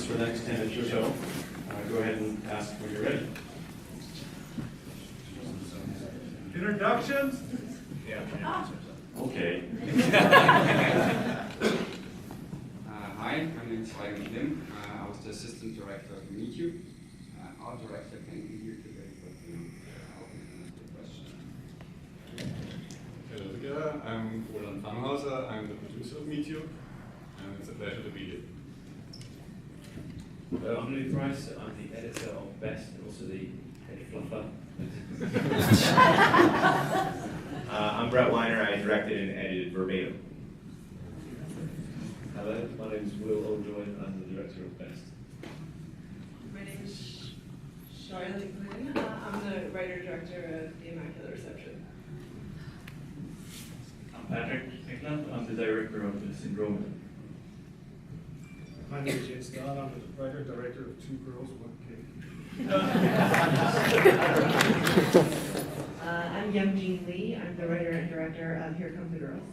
for the next 10 minutes or so. Go ahead and ask when you're ready. Introductions? Yeah. Okay. Hi, my name is Eugen Klim. I was the assistant director of MeTube. Our director can be here today, but I'll answer the question. Hello together, I'm Roland Pfannhauser. I'm the producer of MeTube, and it's a pleasure to be here. I'm Louis Price. I'm the editor of Best and also the head fluffer. I'm Brett Weiner. I directed and edited Verbatim. Hello, my name is Oldroyd. I'm the director of Best. My name is Glynn. I'm the writer-director of the Immaculate Reception. I'm Patrik Eklund. I'm the director of the Syndromeda. My name is Dahl. I'm the writer-director of Two Girls, One Cake. I'm Eugen Klim. I'm the writer and director of Here Come the Girls.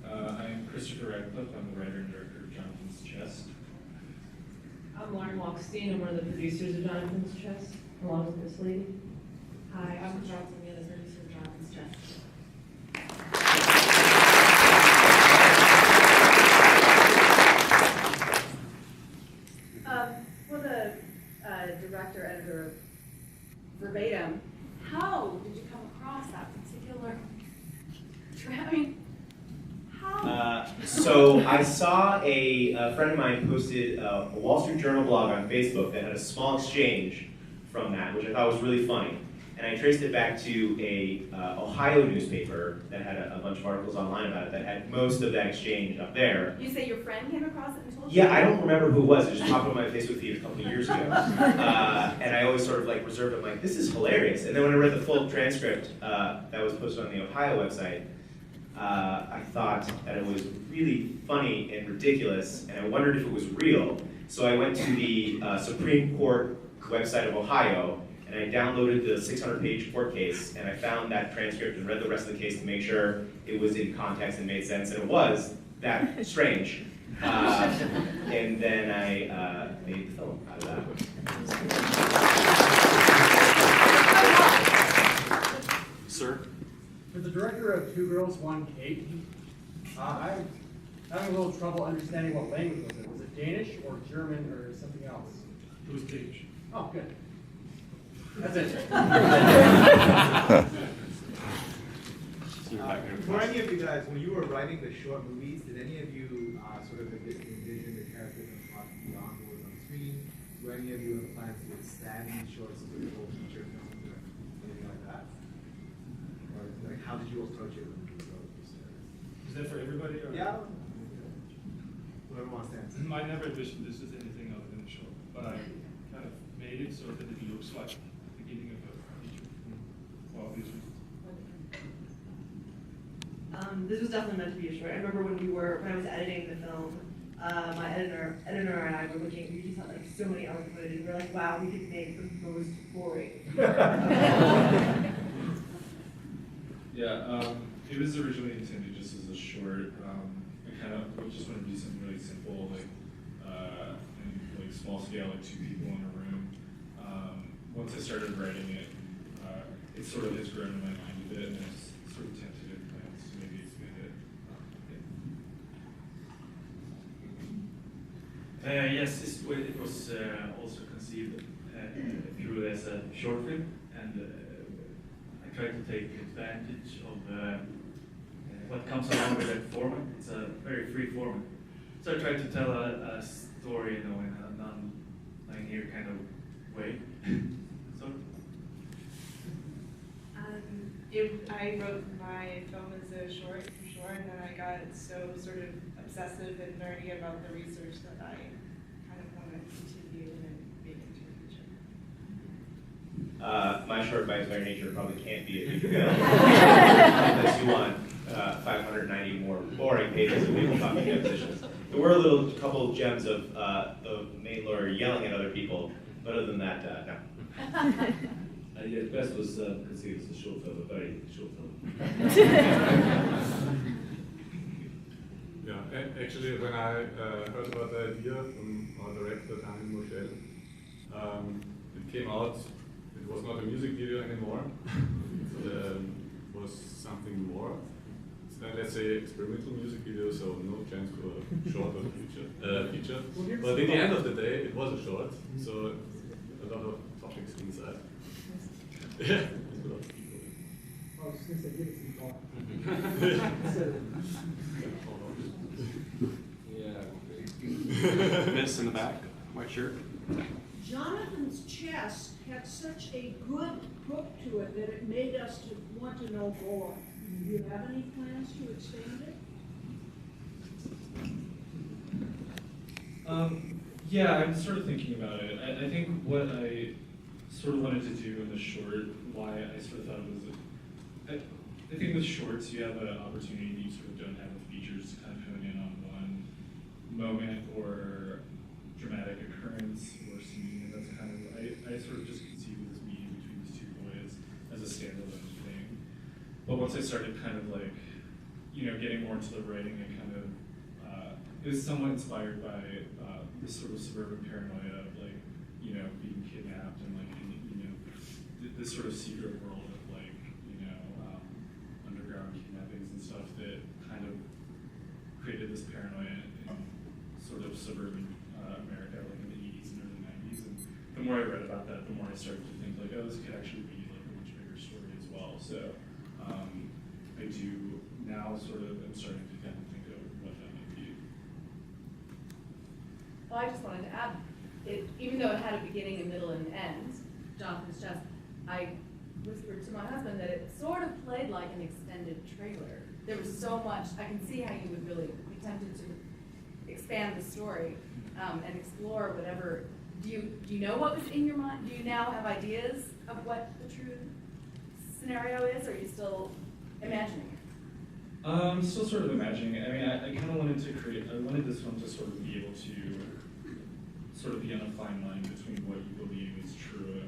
I'm Radcliff. I'm the writer and director of Jonathan's Chest. I'm Wolkstein. I'm one of the producers of Jonathan's Chest, along with this lady. Hi, I'm Jonathan, the other producer of Jonathan's Chest. For the director, editor of Verbatim, how did you come across that particular So I saw a friend of mine posted a Wall Street Journal blog on Facebook that had a small exchange from that, which I thought was really funny. And I traced it back to a Ohio newspaper that had a bunch of articles online about it that had most of that exchange up there. You say your friend came across it and told you? Yeah, I don't remember who it was. It just popped on my Facebook feed a couple of years ago. And I always sort of like reserved it. I'm like, this is hilarious. And then when I read the full transcript that was posted on the Ohio website, I thought that it was really funny and ridiculous, and I wondered if it was real. So I went to the Supreme Court website of Ohio, and I downloaded the 600-page court case, and I found that transcript and read the rest of the case to make sure it was in context and made sense, and it was that strange. And then I made the film out of that. Sir? For the director of Two Girls, One Cake, I'm having a little trouble understanding what language was it. Was it Danish or German or something else? It was Danish. Oh, good. That's it. For any of you guys, when you were writing the short movies, did any of you sort of envision the characters and plot beyond what was on screen? Do any of you have plans to expand these shorts to full feature films or anything like that? Or like, how did you approach it when you wrote this? Is that for everybody? Or? Yeah. Whoever wants to answer. I never envisioned this as anything other than a short, but I kind of made it so that it looks like the beginning of a feature. Well, these reasons. This was definitely meant to be a short. I remember when I was editing the film, my editor and I were looking, we just had like so many hours of footage, and we were like, wow, we could make the most boring. Yeah, it was originally intended just as a short. I kind of just wanted to do something really simple, like and like small scale, like 2 people in a room. Once I started writing it, it sort of has grown in my mind a bit, and it's sort of tentative plans to maybe expand it. Yes, it was also conceived purely as a short film, and I tried to take advantage of what comes along with that format. It's a very free format. So I tried to tell a story, in a non-linear kind of way. So. I wrote my film as a short, for sure, and then I got so sort of obsessive and nerdy about the research that I kind of want to continue and then make it into the future. My short, by its very nature, probably can't be a feature film unless you want 590 more boring pages of people talking depositions. There were a couple gems of the main lawyer yelling at other people, but other than that, no. Yeah, Best was conceived as a short film, a very short film. Yeah, Actually, when I heard about the idea from our director, Carmen, it came out, it was not a music video anymore, it was something more. Let's say experimental music video, so no chance for a short or feature. But in the end of the day, it was a short, so a lot of topics inside. Yeah, there's a lot of people. I was just going to say, give it some thought. Yeah. Miss in the back, white shirt. Jonathan's chest had such a good hook to it that it made us want to know more. Do you have any plans to expand it? Yeah, I'm sort of thinking about it. I think what I sort of wanted to do in the short, why I sort of thought it was, I think with shorts you have an opportunity that you sort of don't have with features to kind of hone in on one moment or dramatic occurrence or scene. And that's kind of, I sort of just conceived of this meeting between these two boys as a standalone thing. But once I started kind of like, getting more into the writing, I kind of, it was somewhat inspired by this sort of suburban paranoia of like, being kidnapped and like, this sort of secret world of like, underground kidnappings and stuff that kind of created this paranoia in sort of suburban America, like in the 80s and early 90s. And the more I read about that, the more I started to think like, oh, this could actually be like a much bigger story as well. So I do now sort of am starting to kind of think of what that might be. Well, I just wanted to add, even though it had a beginning, a middle, and an end, Jonathan's Chest, I whispered to my husband that it sort of played like an extended trailer. There was so much, I can see how you would really be tempted to expand the story and explore whatever. Do you know what was in your mind? Do you now have ideas of what the true scenario is, or are you still imagining it? I'm still sort of imagining it. I mean, I kind of wanted to I wanted this one to sort of be able to sort of be on a fine line between what you believe is true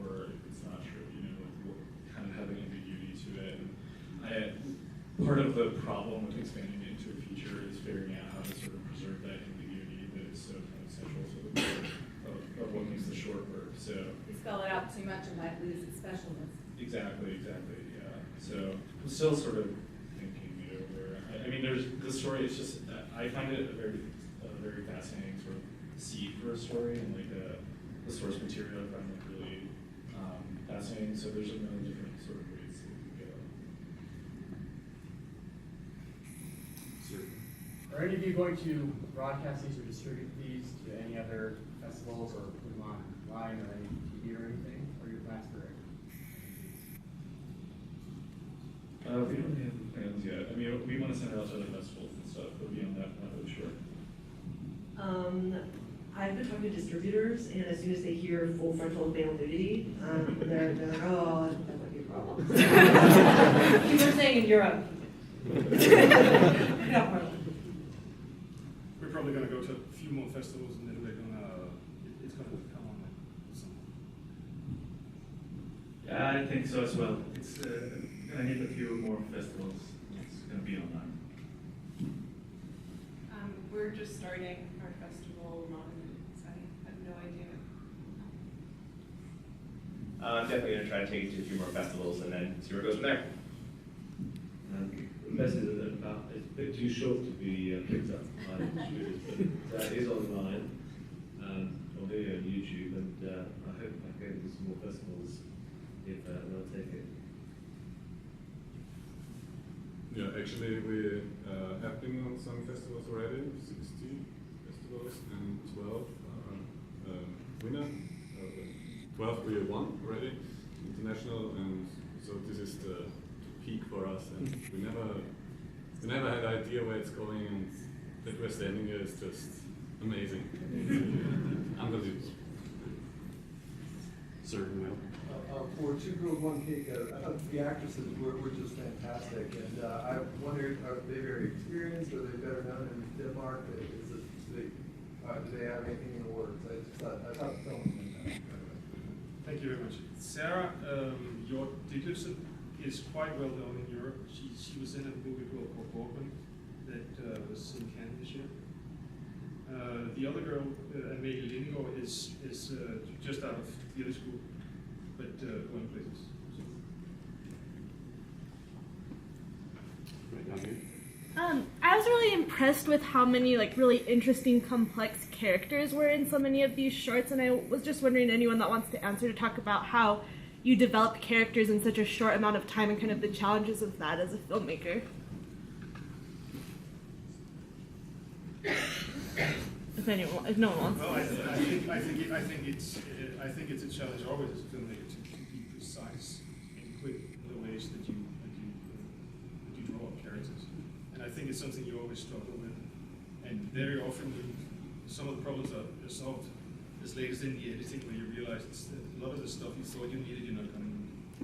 or if it's not true, like kind of having ambiguity to it. And part of the problem with expanding it into a feature is figuring out how to sort of preserve that ambiguity that is so kind of central to the work of what makes the short work. So If you spell it out too much, it might lose its specialness. Exactly, yeah. So I'm still sort of thinking it over. I mean, there's the story. It's just I find it a very fascinating sort of seed for a story, and like the source material I find like really fascinating. So there's a million different sort of ways that it can go. Are any of you going to broadcast these or distribute these to any other festivals or put them online or any TV or anything? Or your plans for it? We don't have plans yet. I mean, we want to send it out to other festivals and stuff, but beyond that, not really sure. I've been talking to distributors, and as soon as they hear full frontal male nudity, they're like, oh, that might be a problem. You were saying in Europe. No problem. We're probably going to go to a few more festivals, and then we're going to, it's going to come on somehow. Yeah, I think so as well. It's going to hit a few more festivals. It's going to be online. We're just starting our festival run, so I have no idea. I'm definitely going to try to take it to a few more festivals and then see where it goes from there. The message is about it's a bit too short to be picked up by distributors, but that is online on video on YouTube, and I hope I can get some more festivals if they'll take it. Yeah, actually we have been on some festivals already, 60 festivals, and 12 winner. 12 we won already, international, and so this is the peak for us, and we never had idea where it's going, and that we're standing here is just amazing. Unbelievable. Certainly. For Two Girls, One Cake, I thought the actresses were just fantastic, and I wondered, are they very experienced, are they better known in Denmark? Do they have anything in the works? I thought the film was fantastic. Thank you very much. Sarah, your debut is quite well known in Europe. She was in a movie called Borgman that was in Cannes this year. The other girl, Amelie, is just out of theater school, but going places. So. Right down here. I was really impressed with how many really interesting, complex characters were in so many of these shorts, and I was just wondering, anyone that wants to answer, to talk about how you develop characters in such a short amount of time and kind of the challenges of that as a filmmaker. If no one wants. Well, I think it's a challenge always as a filmmaker to be precise and quick in the ways that you draw up characters. And I think it's something you always struggle with. And very often, some of the problems are solved as late as in the editing, where you realize a lot of the stuff you thought you needed, you're not going to.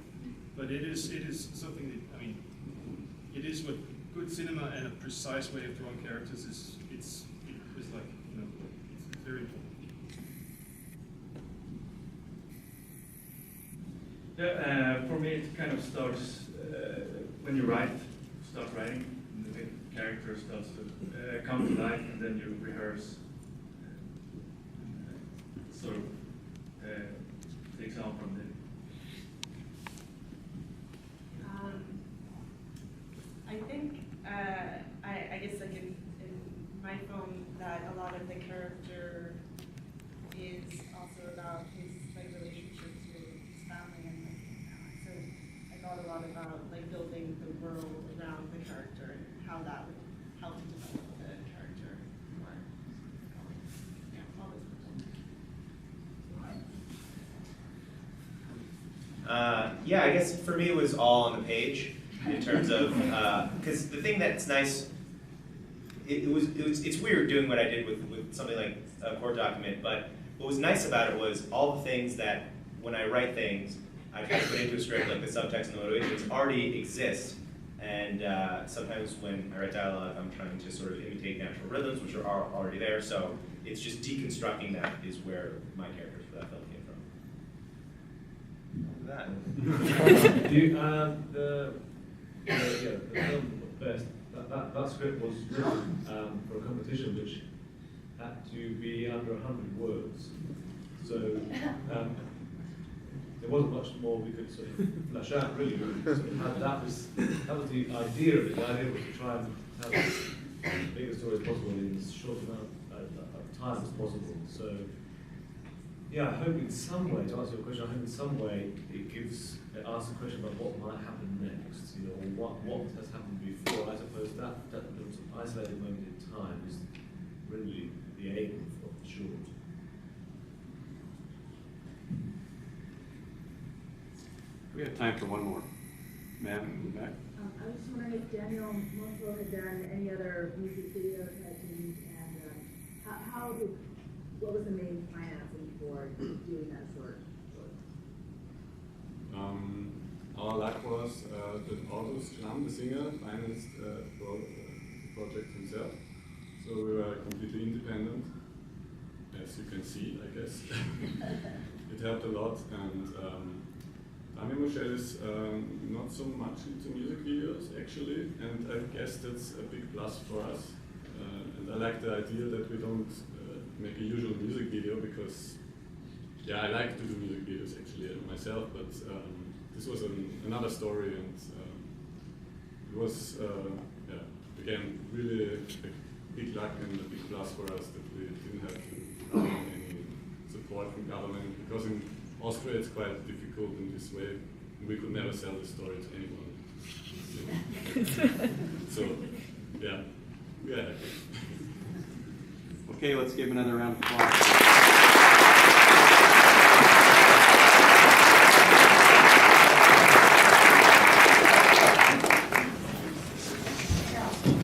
But it is something that, it is what good cinema and a precise way of drawing characters is. It's like, it's very important. Yeah, for me it kind of starts when you start writing, and the character starts to come to life, and then you rehearse. Sort of takes on from there. I think, I guess in my film, that a lot of the character is also about his relationships with his family, and so I thought a lot about building the world around the character and how that would help to develop the character more. Yeah, I guess for me it was all on the page in terms of, because the thing that's nice, it's weird doing what I did with something like a Word document, but what was nice about it was all the things that when I write things, I try to put into a script, like the subtext and the motivations already exist. And sometimes when I write dialogue, I'm trying to sort of imitate natural rhythms, which are already there. So it's just deconstructing that is where my characters for that film came from. The film best. That script was written for a competition which had to be under 100 words. So there wasn't much more we could sort of flesh out, really. That was the idea of it. The idea was to try and have as big a story as possible in as short amount of time as possible. So, yeah, I hope in some way, to answer your question, I hope in some way it asks a question about what might happen next, or what has happened before. I suppose that isolated moment in time is really the aim of the short. We have time for one more. Ma'am, in the back. I was just wondering if Daniel Monfort had done any other music video techniques, and what was the main financing for doing that short? Our luck was that August Klim, the singer, financed the project himself. So we were completely independent, as you can see, I guess. It helped a lot, and Michelle is not so much into music videos, actually, and I guess that's a big plus for us. And I like the idea that we don't make a usual music video, because, yeah, I like to do music videos, actually, myself, but this was another story, and it was, again, really a big luck and a big plus for us that we didn't have to have any support from government, because in Austria it's quite difficult in this way. We could never sell the story to anyone. So, yeah. Okay, let's give another round of applause.